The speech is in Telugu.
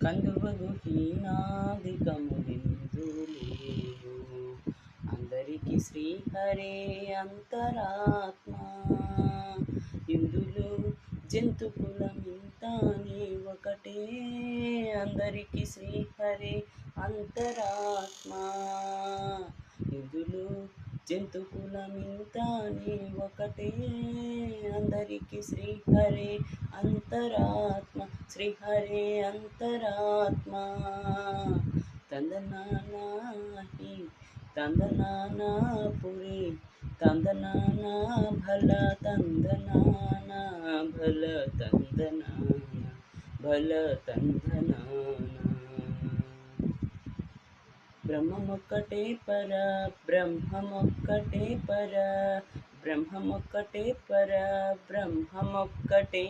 కందువగు హీనాదికములిందులేవు అందరికి శ్రీహరే అంతరాత్మ ఇందులో జంతు కులమింతానే ఒకటే అందరికి శ్రీహరే అంతరాత్మ ఇందులో జంతు కులమింతానే ఒకటే అందరికి శ్రీహరే అంతరాత్మ శ్రీహరే అంతరాత్మ తందనానాహి తందనానా పురి తందనానా భల తందనానా భల తందనానా భల తందనానా బ్రహ్మమొక్కటే పర బ్రహ్మమొక్కటే పర బ్రహ్మమొక్కటే పర బ్రహ్మమొక్కటే